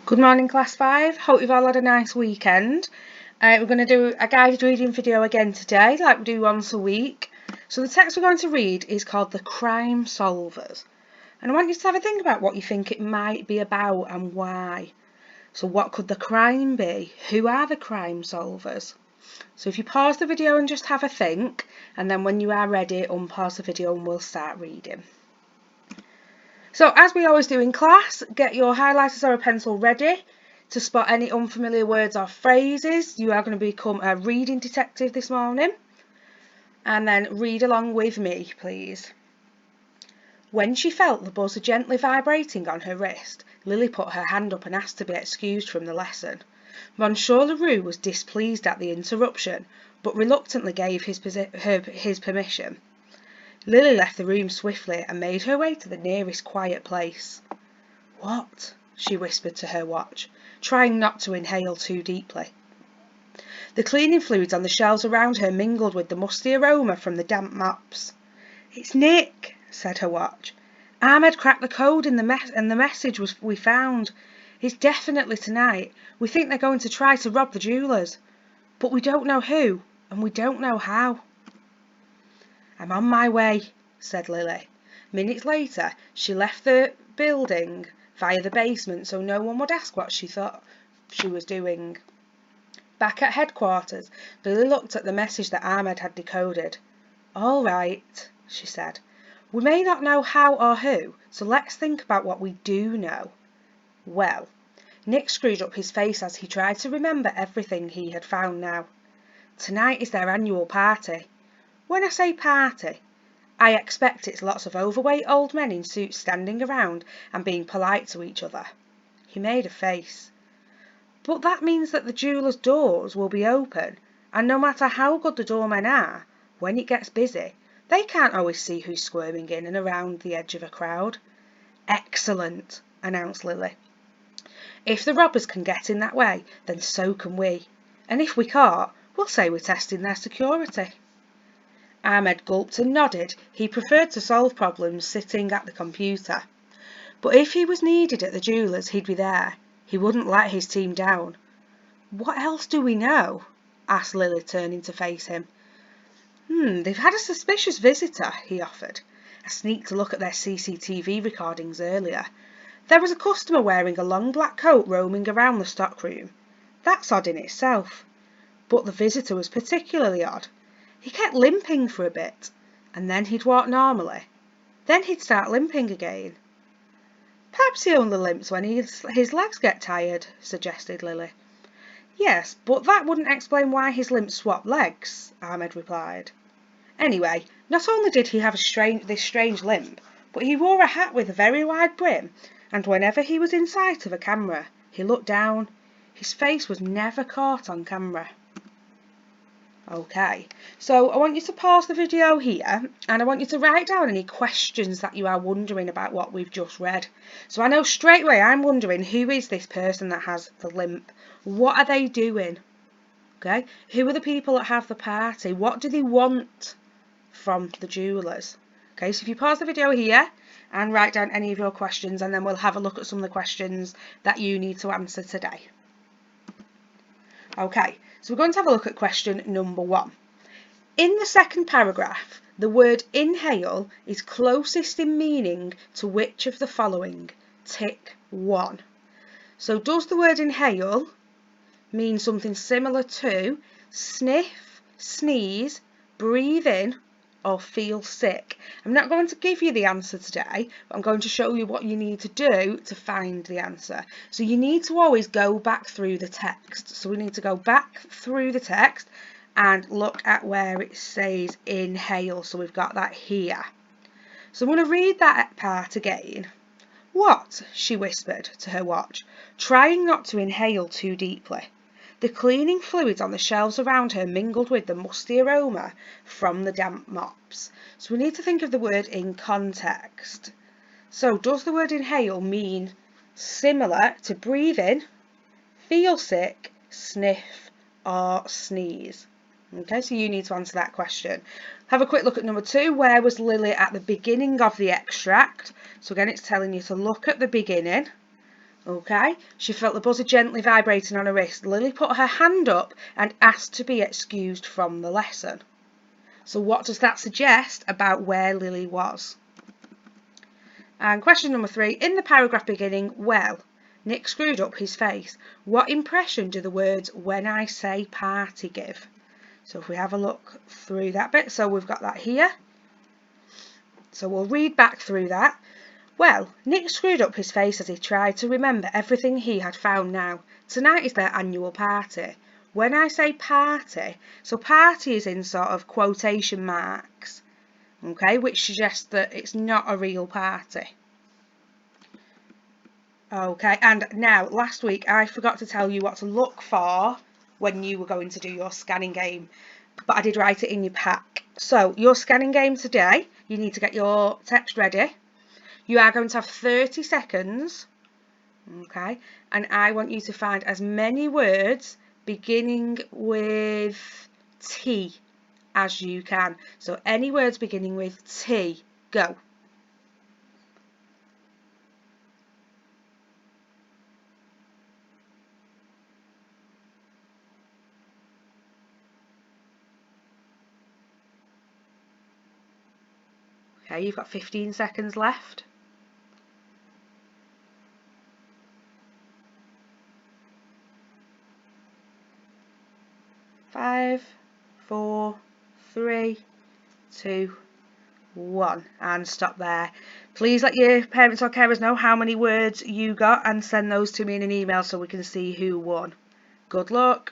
Good morning, Class 5. Hope you've all had a nice weekend. We're going to do a guided reading video again today, like we do once a week. So the text we're going to read is called The Crime Solvers. And I want you to have a think about what you think it might be about and why. So what could the crime be? Who are the crime solvers? So if you pause the video and just have a think, and then when you are ready, unpause the video and we'll start reading. So as we always do in class, get your highlighters or a pencil ready to spot any unfamiliar words or phrases. You are going to become a reading detective this morning. And then read along with me, please. When she felt the buzzer gently vibrating on her wrist, Lily put her hand up and asked to be excused from the lesson. Monsieur Leroux was displeased at the interruption, but reluctantly gave his permission. Lily left the room swiftly and made her way to the nearest quiet place. "What?" she whispered to her watch, trying not to inhale too deeply. The cleaning fluids on the shelves around her mingled with the musty aroma from the damp mops. "It's Nick," said her watch. "Ahmed cracked the code in and the message we found. It's definitely tonight. We think they're going to try to rob the jewellers. But we don't know who, and we don't know how." "I'm on my way," said Lily. Minutes later, she left the building via the basement so no one would ask what she thought she was doing. Back at headquarters, Lily looked at the message that Ahmed had decoded. "All right," she said. "We may not know how or who, so let's think about what we do know." Well, Nick screwed up his face as he tried to remember everything he had found now. Tonight is their annual party. When I say party, I expect it's lots of overweight old men in suits standing around and being polite to each other. He made a face. But that means that the jewellers' doors will be open, and no matter how good the doormen are, when it gets busy, they can't always see who's squirming in and around the edge of a crowd. "Excellent," announced Lily. "If the robbers can get in that way, then so can we. And if we can't, we'll say we're testing their security." Ahmed gulped and nodded. He preferred to solve problems sitting at the computer. But if he was needed at the jewellers, he'd be there. He wouldn't let his team down. "What else do we know?" asked Lily, turning to face him. They've had a suspicious visitor," he offered. "I sneaked a look at their CCTV recordings earlier. There was a customer wearing a long black coat roaming around the stockroom. That's odd in itself. But the visitor was particularly odd. He kept limping for a bit, and then he'd walk normally. Then he'd start limping again." "Perhaps he only limps when his legs get tired," suggested Lily. "Yes, but that wouldn't explain why his limp swapped legs," Ahmed replied. "Anyway, not only did he have this strange limp, but he wore a hat with a very wide brim, and whenever he was in sight of a camera, he looked down. His face was never caught on camera." Okay, so I want you to pause the video here and I want you to write down any questions that you are wondering about what we've just read. So I know straight away I'm wondering, who is this person that has the limp? What are they doing? Okay, who are the people that have the party? What do they want from the jewellers? Okay, so if you pause the video here and write down any of your questions, and then we'll have a look at some of the questions that you need to answer today. Okay, so we're going to have a look at question number 1. In the second paragraph, the word inhale is closest in meaning to which of the following? Tick 1. So does the word inhale mean something similar to sniff, sneeze, breathe in, or feel sick? I'm not going to give you the answer today, but I'm going to show you what you need to do to find the answer. So you need to always go back through the text. So we need to go back through the text and look at where it says inhale. So we've got that here. So I'm going to read that part again. "What?" she whispered to her watch, trying not to inhale too deeply. The cleaning fluids on the shelves around her mingled with the musty aroma from the damp mops. So we need to think of the word in context. So does the word inhale mean similar to breathe in, feel sick, sniff, or sneeze? Okay, so you need to answer that question. Have a quick look at number 2. Where was Lily at the beginning of the extract? So again, it's telling you to look at the beginning. Okay, she felt the buzzer gently vibrating on her wrist. Lily put her hand up and asked to be excused from the lesson. So what does that suggest about where Lily was? And question number 3, in the paragraph beginning, well, Nick screwed up his face. What impression do the words when I say party give? So if we have a look through that bit, so we've got that here. So we'll read back through that. Well, Nick screwed up his face as he tried to remember everything he had found now. Tonight is their annual party. When I say party, so party is in sort of quotation marks, okay, which suggests that it's not a real party. Okay, and now last week I forgot to tell you what to look for when you were going to do your scanning game, but I did write it in your pack. So your scanning game today, you need to get your text ready. You are going to have 30 seconds, okay, and I want you to find as many words beginning with T as you can. So any words beginning with T, go. Okay, you've got 15 seconds left. 5, 4, 3, 2, 1, and stop there. Please let your parents or carers know how many words you got and send those to me in an email so we can see who won. Good luck.